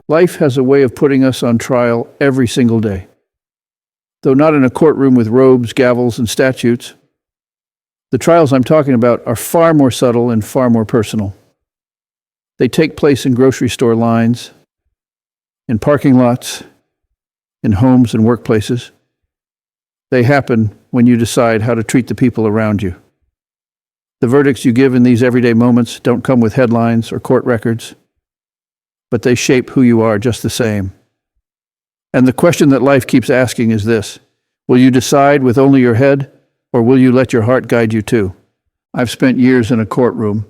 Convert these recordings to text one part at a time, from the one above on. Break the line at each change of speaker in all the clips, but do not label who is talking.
Life has a way of putting us on trial every single day. Though not in a courtroom with robes, gavels, and statutes, the trials I'm talking about are far more subtle and far more personal. They take place in grocery store lines, in parking lots, in homes and workplaces. They happen when you decide how to treat the people around you. The verdicts you give in these everyday moments don't come with headlines or court records, but they shape who you are just the same. And the question that life keeps asking is this: will you decide with only your head, or will you let your heart guide you too? I've spent years in a courtroom,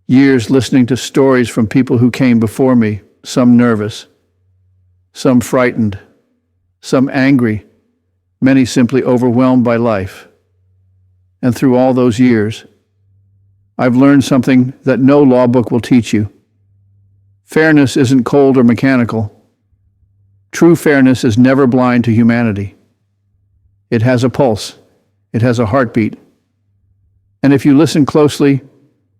years listening to stories from people who came before me, some nervous, some frightened, some angry, many simply overwhelmed by life. And through all those years, I've learned something that no law book will teach you. Fairness isn't cold or mechanical. True fairness is never blind to humanity. It has a pulse. It has a heartbeat. And if you listen closely,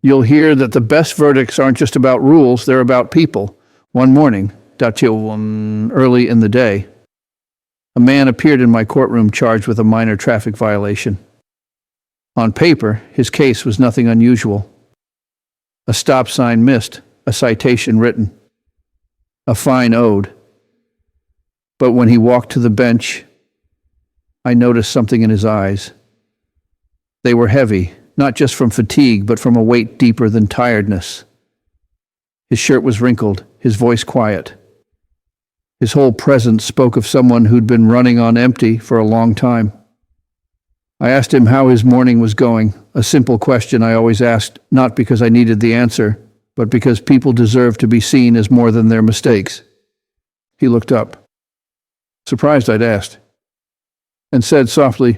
you'll hear that the best verdicts aren't just about rules, they're about people. One morning, early in the day, a man appeared in my courtroom charged with a minor traffic violation. On paper, his case was nothing unusual. A stop sign missed, a citation written, a fine owed. But when he walked to the bench, I noticed something in his eyes. They were heavy, not just from fatigue, but from a weight deeper than tiredness. His shirt was wrinkled, his voice quiet. His whole presence spoke of someone who'd been running on empty for a long time. I asked him how his morning was going, a simple question I always asked, not because I needed the answer, but because people deserve to be seen as more than their mistakes. He looked up, surprised I'd asked, and said softly,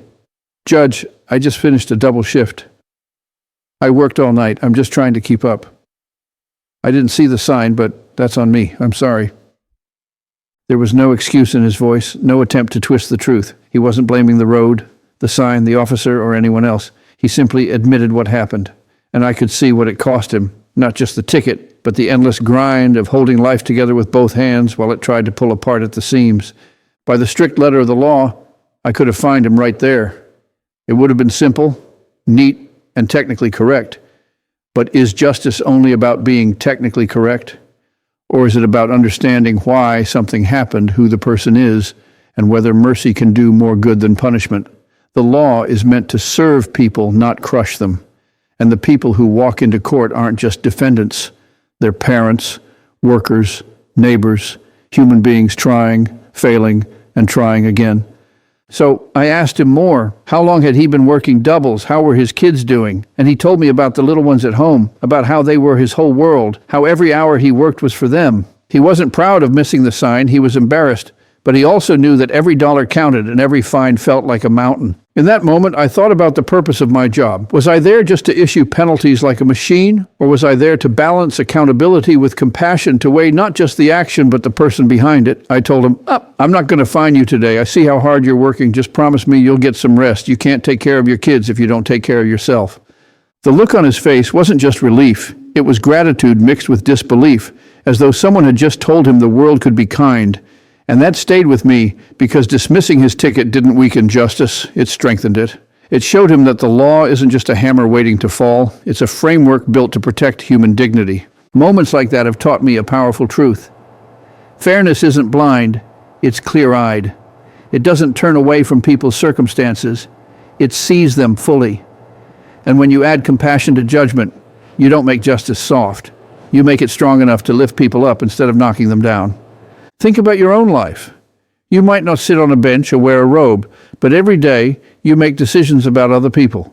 "Judge, I just finished a double shift. I worked all night. I'm just trying to keep up. I didn't see the sign, but that's on me. I'm sorry." There was no excuse in his voice, no attempt to twist the truth. He wasn't blaming the road, the sign, the officer, or anyone else. He simply admitted what happened, and I could see what it cost him, not just the ticket, but the endless grind of holding life together with both hands while it tried to pull apart at the seams. By the strict letter of the law, I could have fined him right there. It would have been simple, neat, and technically correct. But is justice only about being technically correct? Or is it about understanding why something happened, who the person is, and whether mercy can do more good than punishment? The law is meant to serve people, not crush them. And the people who walk into court aren't just defendants. They're parents, workers, neighbors, human beings trying, failing, and trying again. So I asked him more. How long had he been working doubles? How were his kids doing? And he told me about the little ones at home, about how they were his whole world, how every hour he worked was for them. He wasn't proud of missing the sign, he was embarrassed. But he also knew that every dollar counted and every fine felt like a mountain. In that moment, I thought about the purpose of my job. Was I there just to issue penalties like a machine? Or was I there to balance accountability with compassion, to weigh not just the action, but the person behind it? I told him, I'm not going to fine you today. I see how hard you're working. Just promise me you'll get some rest. You can't take care of your kids if you don't take care of yourself. The look on his face wasn't just relief. It was gratitude mixed with disbelief, as though someone had just told him the world could be kind. And that stayed with me because dismissing his ticket didn't weaken justice, it strengthened it. It showed him that the law isn't just a hammer waiting to fall, it's a framework built to protect human dignity. Moments like that have taught me a powerful truth. Fairness isn't blind, it's clear-eyed. It doesn't turn away from people's circumstances, it sees them fully. And when you add compassion to judgment, you don't make justice soft. You make it strong enough to lift people up instead of knocking them down. Think about your own life. You might not sit on a bench or wear a robe, but every day you make decisions about other people.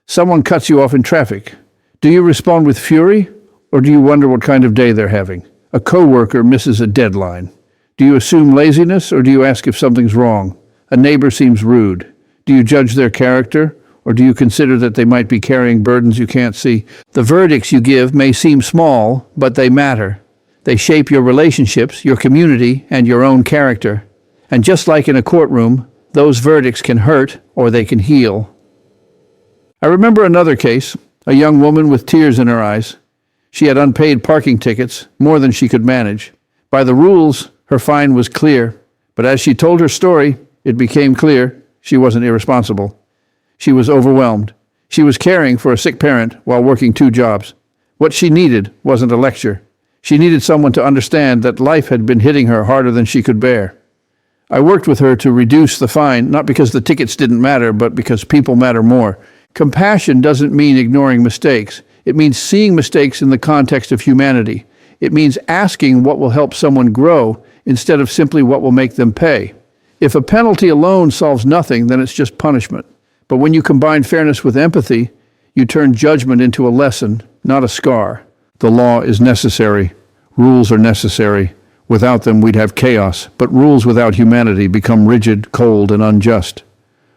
Someone cuts you off in traffic. Do you respond with fury, or do you wonder what kind of day they're having? A coworker misses a deadline. Do you assume laziness, or do you ask if something's wrong? A neighbor seems rude. Do you judge their character, or do you consider that they might be carrying burdens you can't see? The verdicts you give may seem small, but they matter. They shape your relationships, your community, and your own character. And just like in a courtroom, those verdicts can hurt or they can heal. I remember another case, a young woman with tears in her eyes. She had unpaid parking tickets, more than she could manage. By the rules, her fine was clear, but as she told her story, it became clear she wasn't irresponsible. She was overwhelmed. She was caring for a sick parent while working 2 jobs. What she needed wasn't a lecture. She needed someone to understand that life had been hitting her harder than she could bear. I worked with her to reduce the fine, not because the tickets didn't matter, but because people matter more. Compassion doesn't mean ignoring mistakes. It means seeing mistakes in the context of humanity. It means asking what will help someone grow instead of simply what will make them pay. If a penalty alone solves nothing, then it's just punishment. But when you combine fairness with empathy, you turn judgment into a lesson, not a scar. The law is necessary. Rules are necessary. Without them, we'd have chaos. But rules without humanity become rigid, cold, and unjust.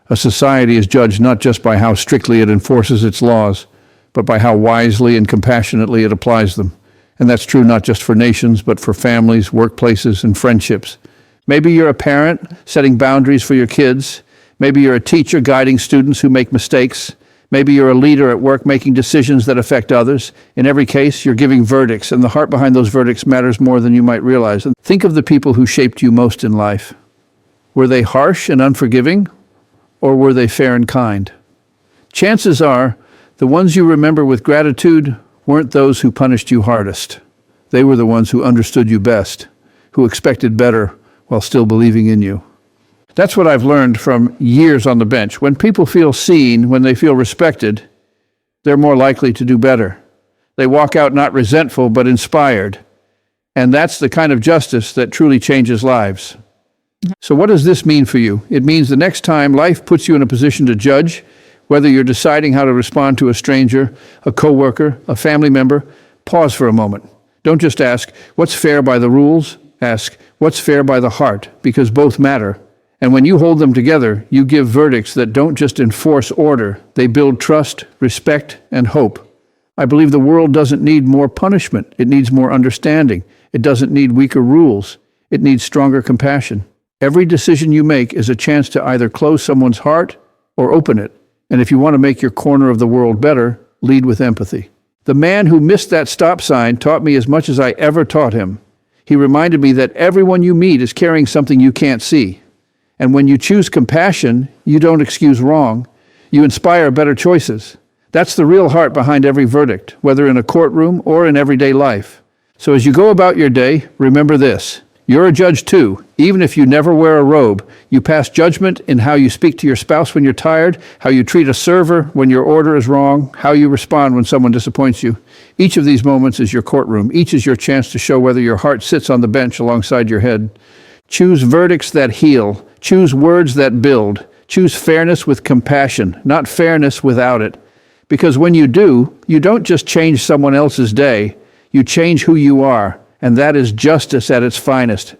A society is judged not just by how strictly it enforces its laws, but by how wisely and compassionately it applies them. And that's true not just for nations, but for families, workplaces, and friendships. Maybe you're a parent setting boundaries for your kids. Maybe you're a teacher guiding students who make mistakes. Maybe you're a leader at work making decisions that affect others. In every case, you're giving verdicts, and the heart behind those verdicts matters more than you might realize. And think of the people who shaped you most in life. Were they harsh and unforgiving, or were they fair and kind? Chances are, the ones you remember with gratitude weren't those who punished you hardest. They were the ones who understood you best, who expected better while still believing in you. That's what I've learned from years on the bench. When people feel seen, when they feel respected, they're more likely to do better. They walk out not resentful, but inspired. And that's the kind of justice that truly changes lives. So what does this mean for you? It means the next time life puts you in a position to judge, whether you're deciding how to respond to a stranger, a coworker, a family member, pause for a moment. Don't just ask, what's fair by the rules? Ask, what's fair by the heart? Because both matter. And when you hold them together, you give verdicts that don't just enforce order, they build trust, respect, and hope. I believe the world doesn't need more punishment. It needs more understanding. It doesn't need weaker rules. It needs stronger compassion. Every decision you make is a chance to either close someone's heart or open it. And if you want to make your corner of the world better, lead with empathy. The man who missed that stop sign taught me as much as I ever taught him. He reminded me that everyone you meet is carrying something you can't see. And when you choose compassion, you don't excuse wrong. You inspire better choices. That's the real heart behind every verdict, whether in a courtroom or in everyday life. So as you go about your day, remember this. You're a judge too. Even if you never wear a robe, you pass judgment in how you speak to your spouse when you're tired, how you treat a server when your order is wrong, how you respond when someone disappoints you. Each of these moments is your courtroom. Each is your chance to show whether your heart sits on the bench alongside your head. Choose verdicts that heal. Choose words that build. Choose fairness with compassion, not fairness without it. Because when you do, you don't just change someone else's day, you change who you are. And that is justice at its finest.